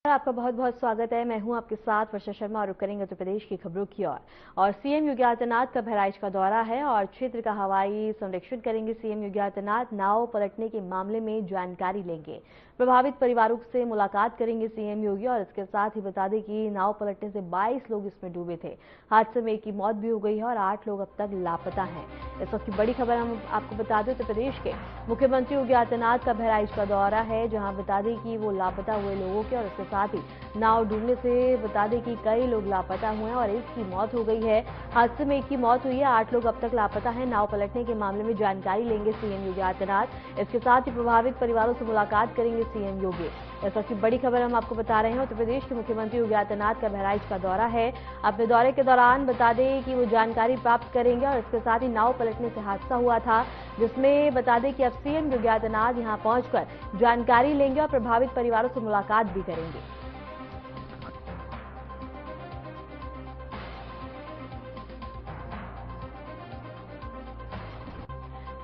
आपका बहुत बहुत स्वागत है। मैं हूं आपके साथ वर्षा शर्मा और रुक करेंगे उत्तर प्रदेश की खबरों की ओर। और सीएम योगी आदित्यनाथ का बहराइच का दौरा है और क्षेत्र का हवाई संरक्षण करेंगे। सीएम योगी आदित्यनाथ नाव पलटने के मामले में जानकारी लेंगे, प्रभावित परिवारों से मुलाकात करेंगे सीएम योगी। और इसके साथ ही बता दें कि नाव पलटने से 22 लोग इसमें डूबे थे। हादसे में एक की मौत भी हो गई है और 8 लोग अब तक लापता हैं। इस वक्त की बड़ी खबर हम आपको बता दें, उत्तर प्रदेश के मुख्यमंत्री योगी आदित्यनाथ का बहराइच का दौरा है, जहां बता दें कि वो लापता हुए लोगों के और इसके साथ ही नाव डूबने से बता दें कि कई लोग लापता हुए हैं और एक की मौत हो गई है। हादसे में एक की मौत हुई है, 8 लोग अब तक लापता हैं। नाव पलटने के मामले में जानकारी लेंगे सीएम योगी आदित्यनाथ। इसके साथ ही प्रभावित परिवारों से मुलाकात करेंगे सीएम योगी। ऐसा की बड़ी खबर हम आपको बता रहे हैं। उत्तर प्रदेश के मुख्यमंत्री योगी आदित्यनाथ का बहराइच का दौरा है। अपने दौरे के दौरान बता दें कि वो जानकारी प्राप्त करेंगे और इसके साथ ही नाव पलटने से हादसा हुआ था, जिसमें बता दें कि अब सीएम योगी आदित्यनाथ यहां पहुंचकर जानकारी लेंगे और प्रभावित परिवारों से मुलाकात भी करेंगे।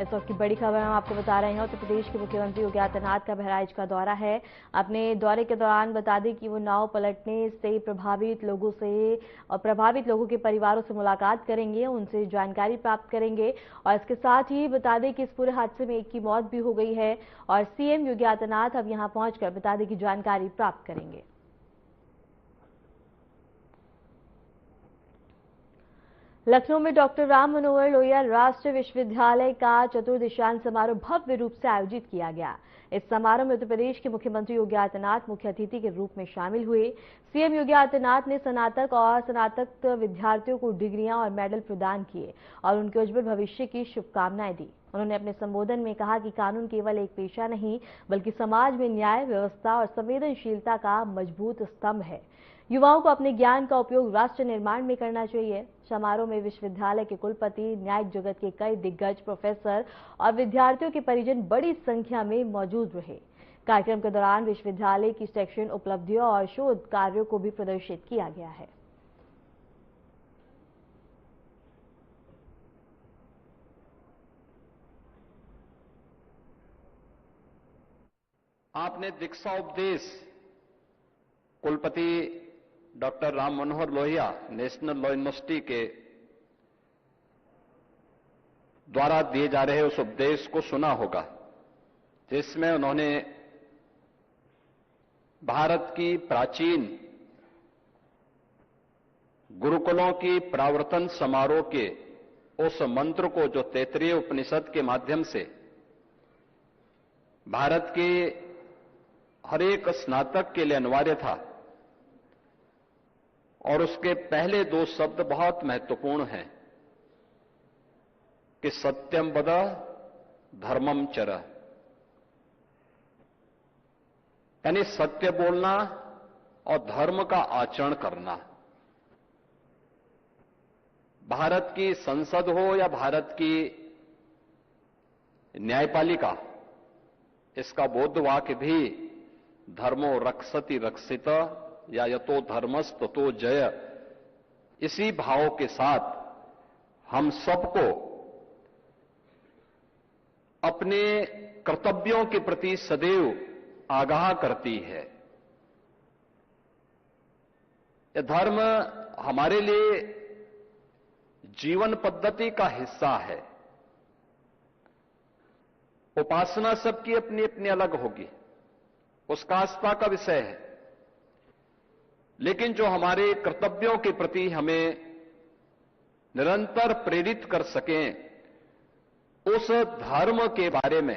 इस वक्त की बड़ी खबर हम आपको बता रहे हैं। उत्तर प्रदेश के मुख्यमंत्री योगी आदित्यनाथ का बहराइच का दौरा है। अपने दौरे के दौरान बता दें कि वो नाव पलटने से प्रभावित लोगों के परिवारों से मुलाकात करेंगे, उनसे जानकारी प्राप्त करेंगे। और इसके साथ ही बता दें कि इस पूरे हादसे में एक की मौत भी हो गई है और सीएम योगी आदित्यनाथ अब यहां पहुंचकर बता दें कि जानकारी प्राप्त करेंगे। लखनऊ में डॉक्टर राम मनोहर लोहिया राष्ट्रीय विश्वविद्यालय का चतुर्दशांत समारोह भव्य रूप से आयोजित किया गया। इस समारोह में उत्तर प्रदेश के मुख्यमंत्री योगी आदित्यनाथ मुख्य अतिथि के रूप में शामिल हुए। सीएम योगी आदित्यनाथ ने स्नातक और स्नातक विद्यार्थियों को डिग्रियां और मेडल प्रदान किए और उनके उज्जवल भविष्य की शुभकामनाएं दी। उन्होंने अपने संबोधन में कहा कि कानून केवल एक पेशा नहीं, बल्कि समाज में न्याय, व्यवस्था और संवेदनशीलता का मजबूत स्तंभ है। युवाओं को अपने ज्ञान का उपयोग राष्ट्र निर्माण में करना चाहिए। समारोह में विश्वविद्यालय के कुलपति, न्यायिक जगत के कई दिग्गज, प्रोफेसर और विद्यार्थियों के परिजन बड़ी संख्या में मौजूद रहे। कार्यक्रम के दौरान विश्वविद्यालय की शैक्षणिक उपलब्धियों और शोध कार्यों को भी प्रदर्शित किया गया है। आपने दीक्षा उपदेश कुलपति doctor Ram Manohar Lohia national law university के द्वारा दिए जा रहे उस उपदेश को सुना होगा, जिसमें उन्होंने भारत की प्राचीन गुरुकुलों की प्रवर्तन समारोह के उस मंत्र को, जो तैत्तिरीय उपनिषद के माध्यम से भारत के हर एक स्नातक के लिए अनिवार्य था, और उसके पहले 2 शब्द बहुत महत्वपूर्ण हैं कि सत्यम वद, धर्मम चर, यानी सत्य बोलना और धर्म का आचरण करना। भारत की संसद हो या भारत की न्यायपालिका, इसका बौद्ध वाक्य भी धर्मो रक्षति रक्षित या यतो धर्मस् ततो जय, इसी भाव के साथ हम सबको अपने कर्तव्यों के प्रति सदैव आगाह करती है। यह धर्म हमारे लिए जीवन पद्धति का हिस्सा है। उपासना सबकी अपनी अपनी अलग होगी, उसका आस्था का विषय है, लेकिन जो हमारे कर्तव्यों के प्रति हमें निरंतर प्रेरित कर सकें, उस धर्म के बारे में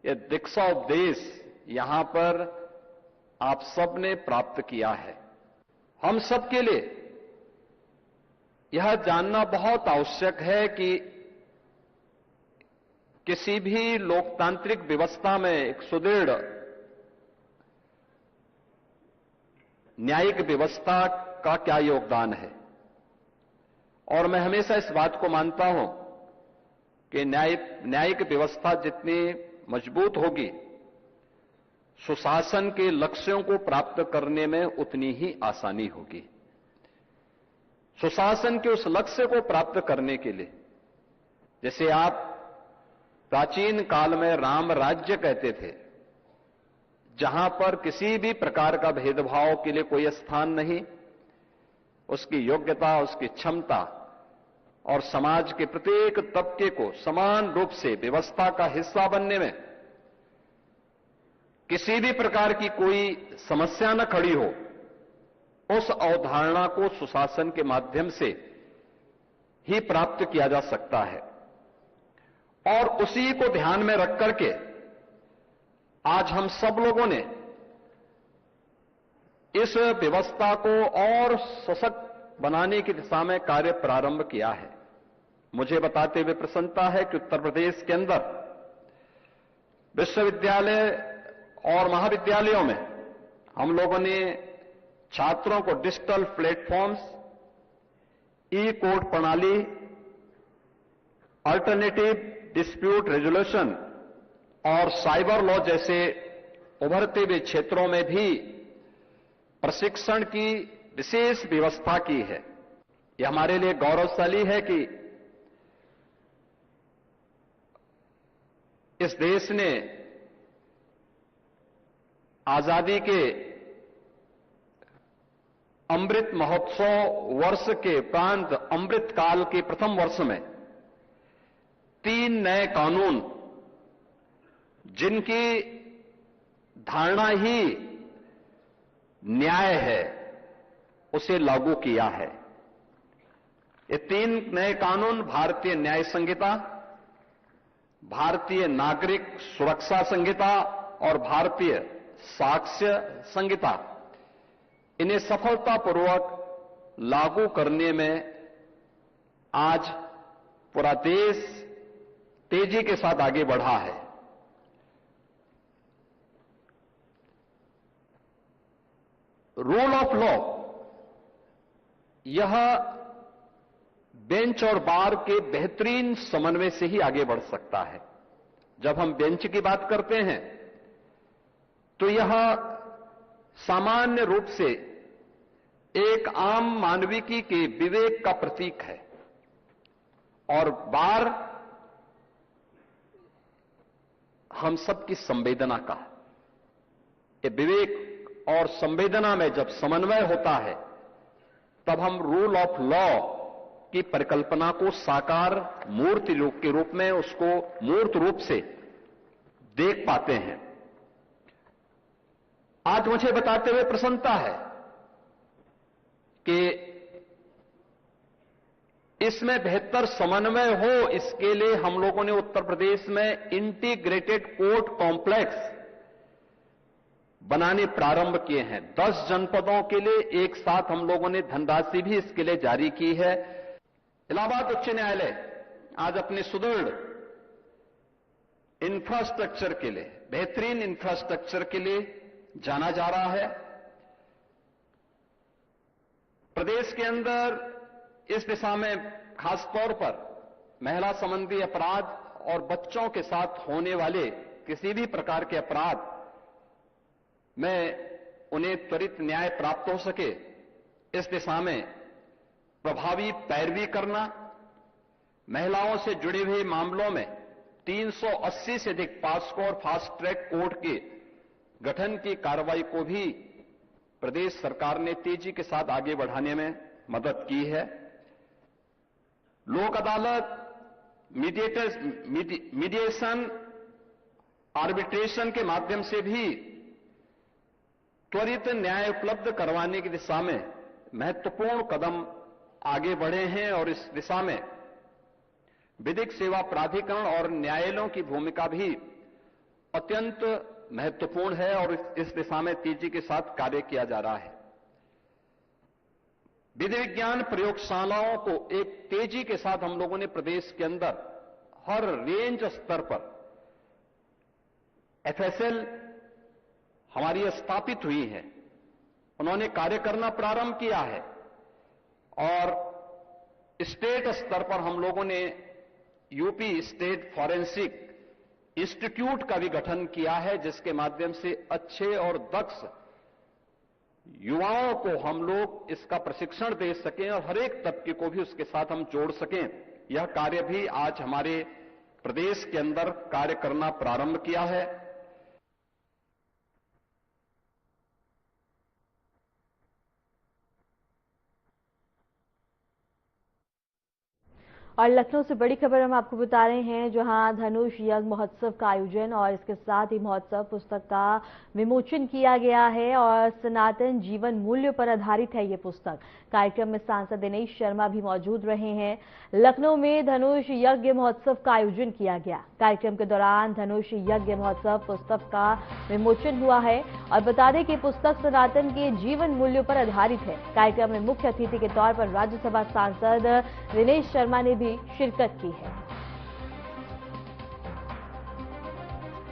यह दीक्षा उपदेश यहां पर आप सबने प्राप्त किया है। हम सबके लिए यह जानना बहुत आवश्यक है कि किसी भी लोकतांत्रिक व्यवस्था में एक सुदृढ़ न्यायिक व्यवस्था का क्या योगदान है। और मैं हमेशा इस बात को मानता हूं कि न्यायिक व्यवस्था जितनी मजबूत होगी, सुशासन के लक्ष्यों को प्राप्त करने में उतनी ही आसानी होगी। सुशासन के उस लक्ष्य को प्राप्त करने के लिए, जैसे आप प्राचीन काल में राम राज्य कहते थे, जहां पर किसी भी प्रकार का भेदभाव के लिए कोई स्थान नहीं, उसकी योग्यता, उसकी क्षमता और समाज के प्रत्येक तबके को समान रूप से व्यवस्था का हिस्सा बनने में किसी भी प्रकार की कोई समस्या न खड़ी हो, उस अवधारणा को सुशासन के माध्यम से ही प्राप्त किया जा सकता है। और उसी को ध्यान में रख करके आज हम सब लोगों ने इस व्यवस्था को और सशक्त बनाने की दिशा में कार्य प्रारंभ किया है। मुझे बताते हुए प्रसन्नता है कि उत्तर प्रदेश के अंदर विश्वविद्यालय और महाविद्यालयों में हम लोगों ने छात्रों को डिजिटल प्लेटफॉर्म्स, ई कोर्ट प्रणाली, अल्टरनेटिव डिस्प्यूट रेजोल्यूशन और साइबर लॉ जैसे उभरते हुए क्षेत्रों में भी प्रशिक्षण की विशेष व्यवस्था की है। यह हमारे लिए गौरवशाली है कि इस देश ने आजादी के अमृत महोत्सव वर्ष के उपरांत अमृत काल के प्रथम वर्ष में 3 नए कानून, जिनकी धारणा ही न्याय है, उसे लागू किया है। ये 3 नए कानून भारतीय न्याय संहिता, भारतीय नागरिक सुरक्षा संहिता और भारतीय साक्ष्य संहिता, इन्हें सफलतापूर्वक लागू करने में आज पूरा देश तेजी के साथ आगे बढ़ा है। रूल ऑफ लॉ, यह बेंच और बार के बेहतरीन समन्वय से ही आगे बढ़ सकता है। जब हम बेंच की बात करते हैं तो यह सामान्य रूप से एक आम मानविकी के विवेक का प्रतीक है, और बार हम सबकी संवेदना का। ये विवेक और संवेदना में जब समन्वय होता है, तब हम रूल ऑफ लॉ की परिकल्पना को साकार मूर्ति रूप के रूप में, उसको मूर्त रूप से देख पाते हैं। आज मुझे बताते हुए प्रसन्नता है कि इसमें बेहतर समन्वय हो, इसके लिए हम लोगों ने उत्तर प्रदेश में इंटीग्रेटेड कोर्ट कॉम्प्लेक्स बनाने प्रारंभ किए हैं। 10 जनपदों के लिए एक साथ हम लोगों ने धनराशि भी इसके लिए जारी की है। इलाहाबाद उच्च न्यायालय आज अपने सुदृढ़ इंफ्रास्ट्रक्चर के लिए, बेहतरीन इंफ्रास्ट्रक्चर के लिए जाना जा रहा है। प्रदेश के अंदर इस दिशा में खासतौर पर महिला संबंधी अपराध और बच्चों के साथ होने वाले किसी भी प्रकार के अपराध में उन्हें त्वरित न्याय प्राप्त हो सके, इस दिशा में प्रभावी पैरवी करना, महिलाओं से जुड़े हुए मामलों में 380 से अधिक पास्को और फास्ट ट्रैक कोर्ट के गठन की कार्रवाई को भी प्रदेश सरकार ने तेजी के साथ आगे बढ़ाने में मदद की है। लोक अदालत, मीडिएशन, आर्बिट्रेशन के माध्यम से भी त्वरित न्याय उपलब्ध करवाने की दिशा में महत्वपूर्ण कदम आगे बढ़े हैं, और इस दिशा में विधिक सेवा प्राधिकरण और न्यायालयों की भूमिका भी अत्यंत महत्वपूर्ण है, और इस दिशा में तेजी के साथ कार्य किया जा रहा है। विधि विज्ञान प्रयोगशालाओं को एक तेजी के साथ हम लोगों ने प्रदेश के अंदर हर रेंज स्तर पर एफएसएल हमारी स्थापित हुई है, उन्होंने कार्य करना प्रारंभ किया है, और स्टेट स्तर पर हम लोगों ने यूपी स्टेट फॉरेंसिक इंस्टीट्यूट का भी गठन किया है, जिसके माध्यम से अच्छे और दक्ष युवाओं को हम लोग इसका प्रशिक्षण दे सकें और हर एक तबके को भी उसके साथ हम जोड़ सकें। यह कार्य भी आज हमारे प्रदेश के अंदर कार्य करना प्रारंभ किया है। और लखनऊ से बड़ी खबर हम आपको बता रहे हैं, जहां धनुष यज्ञ महोत्सव का आयोजन और इसके साथ ही महोत्सव पुस्तक का विमोचन किया गया है और सनातन जीवन मूल्य पर आधारित है ये पुस्तक। कार्यक्रम में सांसद दिनेश शर्मा भी मौजूद रहे हैं। लखनऊ में धनुष यज्ञ महोत्सव का आयोजन किया गया। कार्यक्रम के दौरान धनुष यज्ञ महोत्सव पुस्तक का विमोचन हुआ है और बता दें कि पुस्तक सनातन के जीवन मूल्यों पर आधारित है। कार्यक्रम में मुख्य अतिथि के तौर पर राज्यसभा सांसद दिनेश शर्मा ने भी शिरकत की है।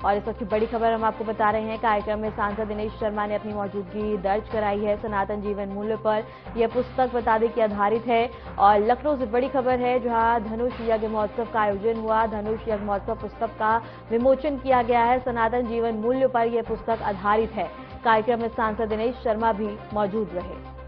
और इस वक्त की बड़ी खबर हम आपको बता रहे हैं, कार्यक्रम में सांसद दिनेश शर्मा ने अपनी मौजूदगी दर्ज कराई है। सनातन जीवन मूल्य पर यह पुस्तक बता दें कि आधारित है। और लखनऊ से बड़ी खबर है, जहां धनुष यज्ञ महोत्सव का आयोजन हुआ। धनुष यज्ञ महोत्सव पुस्तक का विमोचन किया गया है। सनातन जीवन मूल्य पर यह पुस्तक आधारित है। कार्यक्रम में सांसद दिनेश शर्मा भी मौजूद रहे।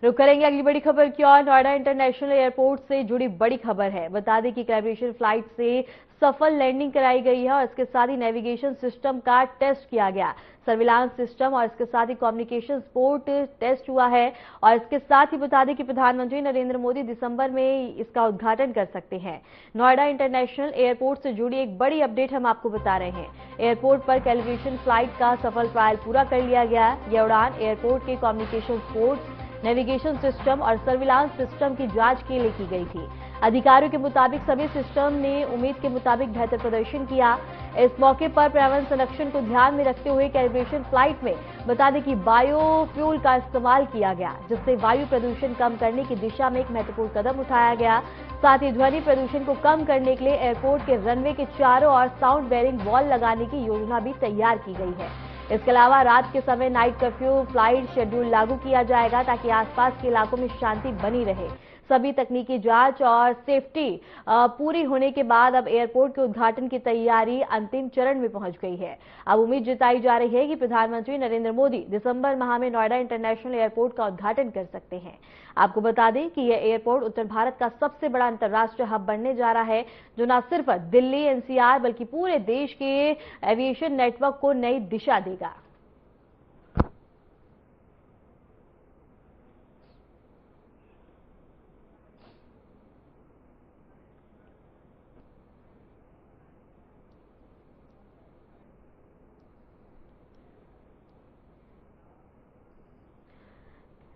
रुक करेंगे अगली बड़ी खबर की ओर। नोएडा इंटरनेशनल एयरपोर्ट से जुड़ी बड़ी खबर है। बता दें कि कैबिनेशन फ्लाइट से सफल लैंडिंग कराई गई है और इसके साथ ही नेविगेशन सिस्टम का टेस्ट किया गया। सर्विलांस सिस्टम और इसके साथ ही कम्युनिकेशन सपोर्ट टेस्ट हुआ है। और इसके साथ ही बता दें कि प्रधानमंत्री नरेंद्र मोदी दिसंबर में इसका उद्घाटन कर सकते हैं। नोएडा इंटरनेशनल एयरपोर्ट से जुड़ी एक बड़ी अपडेट हम आपको बता रहे हैं। एयरपोर्ट पर कैलिब्रेशन फ्लाइट का सफल ट्रायल पूरा कर लिया गया। यह उड़ान एयरपोर्ट के कम्युनिकेशन सपोर्ट, नेविगेशन सिस्टम और सर्विलांस सिस्टम की जांच के लिए की गई थी। अधिकारियों के मुताबिक सभी सिस्टम ने उम्मीद के मुताबिक बेहतर प्रदर्शन किया। इस मौके पर पर्यावरण संरक्षण को ध्यान में रखते हुए कैलिब्रेशन फ्लाइट में बता दें कि बायोफ्यूल का इस्तेमाल किया गया, जिससे वायु प्रदूषण कम करने की दिशा में एक महत्वपूर्ण कदम उठाया गया। साथ ही ध्वनि प्रदूषण को कम करने के लिए एयरपोर्ट के रनवे के चारों ओर साउंड बेरिंग वॉल लगाने की योजना भी तैयार की गई है। इसके अलावा रात के समय नाइट कर्फ्यू फ्लाइट शेड्यूल लागू किया जाएगा, ताकि आसपास के इलाकों में शांति बनी रहे। सभी तकनीकी जांच और सेफ्टी पूरी होने के बाद अब एयरपोर्ट के उद्घाटन की तैयारी अंतिम चरण में पहुंच गई है। अब उम्मीद जताई जा रही है कि प्रधानमंत्री नरेंद्र मोदी दिसंबर माह में नोएडा इंटरनेशनल एयरपोर्ट का उद्घाटन कर सकते हैं। आपको बता दें कि यह एयरपोर्ट उत्तर भारत का सबसे बड़ा अंतर्राष्ट्रीय हब बनने जा रहा है, जो न सिर्फ दिल्ली एनसीआर बल्कि पूरे देश के एविएशन नेटवर्क को नई दिशा देगा।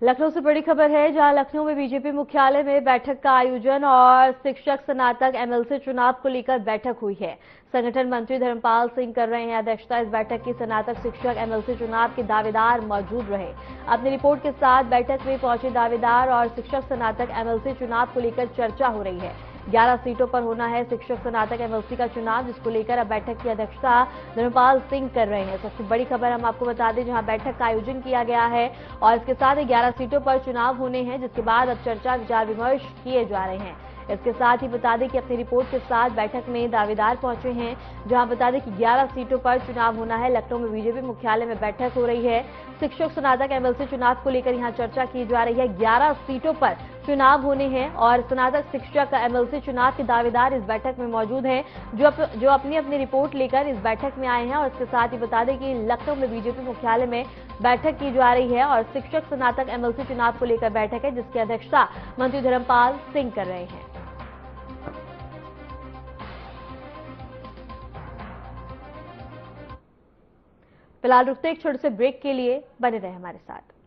लखनऊ से बड़ी खबर है, जहां लखनऊ में बीजेपी मुख्यालय में बैठक का आयोजन और शिक्षक स्नातक एमएलसी चुनाव को लेकर बैठक हुई है। संगठन मंत्री धर्मपाल सिंह कर रहे हैं अध्यक्षता। इस बैठक की स्नातक शिक्षक एमएलसी चुनाव के दावेदार मौजूद रहे। अपनी रिपोर्ट के साथ बैठक में पहुंचे दावेदार और शिक्षक स्नातक एमएलसी चुनाव को लेकर चर्चा हो रही है। 11 सीटों पर होना है शिक्षक स्नातक एमएलसी का चुनाव, जिसको लेकर अब बैठक की अध्यक्षता धर्मपाल सिंह कर रहे हैं। सबसे बड़ी खबर हम आपको बता दें, जहां बैठक का आयोजन किया गया है और इसके साथ ही 11 सीटों पर चुनाव होने हैं, जिसके बाद अब चर्चा विचार विमर्श किए जा रहे हैं। इसके साथ ही बता दें कि अपनी रिपोर्ट के साथ बैठक में दावेदार पहुंचे हैं, जहां बता दें कि 11 सीटों पर चुनाव होना है। लखनऊ में बीजेपी मुख्यालय में बैठक हो रही है। शिक्षक स्नातक एमएलसी चुनाव को लेकर यहां चर्चा की जा रही है। 11 सीटों पर चुनाव होने हैं और स्नातक शिक्षक एमएलसी चुनाव के दावेदार इस बैठक में मौजूद हैं, जो अपनी अपनी रिपोर्ट लेकर इस बैठक में आए हैं। और इसके साथ ही बता दें कि लखनऊ में बीजेपी मुख्यालय में बैठक की जा रही है और शिक्षक स्नातक एमएलसी चुनाव को लेकर बैठक है, जिसकी अध्यक्षता मंत्री धर्मपाल सिंह कर रहे हैं। फिलहाल रुकते एक छोटे से ब्रेक के लिए, बने रहे हमारे साथ।